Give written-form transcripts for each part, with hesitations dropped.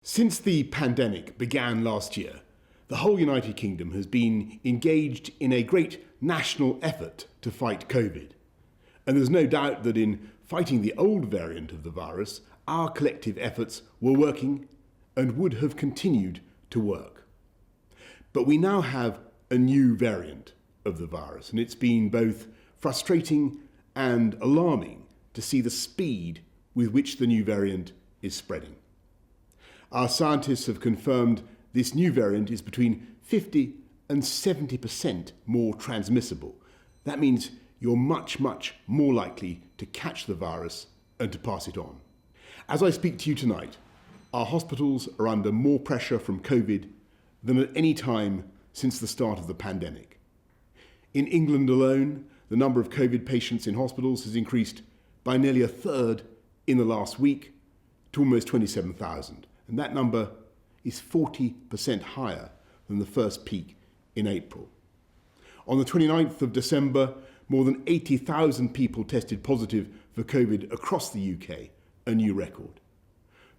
Since the pandemic began last year, the whole United Kingdom has been engaged in a great national effort to fight COVID. And there's no doubt that in fighting the old variant of the virus, our collective efforts were working and would have continued to work. But we now have a new variant of the virus, and it's been both frustrating and alarming to see the speed with which the new variant is spreading. Our scientists have confirmed this new variant is between 50 and 70% more transmissible. That means you're much more likely to catch the virus and to pass it on. As I speak to you tonight, our hospitals are under more pressure from COVID than at any time since the start of the pandemic. In England alone, the number of COVID patients in hospitals has increased by nearly a third in the last week to almost 27,000. And that number is 40% higher than the first peak in April. On the 29th of December, more than 80,000 people tested positive for COVID across the UK, a new record.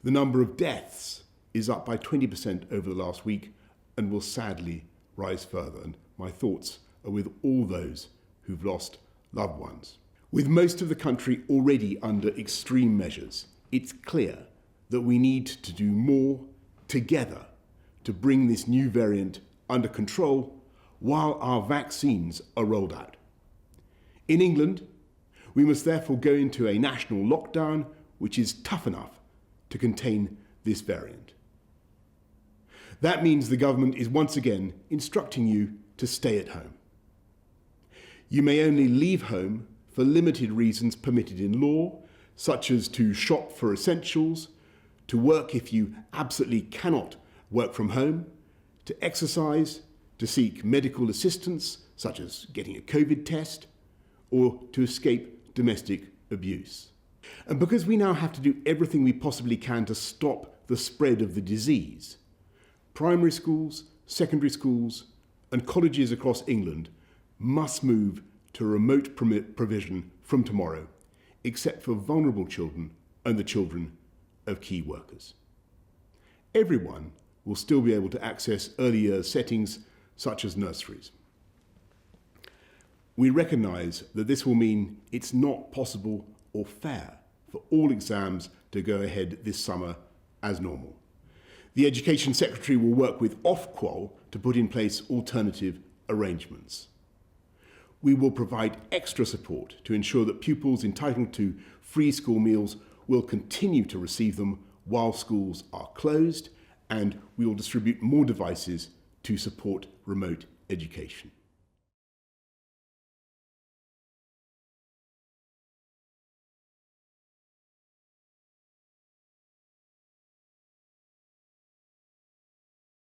The number of deaths is up by 20% over the last week and will sadly rise further. And my thoughts are with all those who've lost loved ones. With most of the country already under extreme measures, it's clear that we need to do more together to bring this new variant under control while our vaccines are rolled out. In England, we must therefore go into a national lockdown which is tough enough to contain this variant. That means the government is once again instructing you to stay at home. You may only leave home for limited reasons permitted in law, such as to shop for essentials, to work if you absolutely cannot work from home, to exercise, to seek medical assistance, such as getting a COVID test, or to escape domestic abuse. And because we now have to do everything we possibly can to stop the spread of the disease, primary schools, secondary schools, and colleges across England must move to remote provision from tomorrow, except for vulnerable children and the children of key workers. Everyone will still be able to access early years settings such as nurseries. We recognise that this will mean it's not possible or fair for all exams to go ahead this summer as normal. The Education Secretary will work with Ofqual to put in place alternative arrangements. We will provide extra support to ensure that pupils entitled to free school meals will continue to receive them while schools are closed, and we will distribute more devices to support remote education.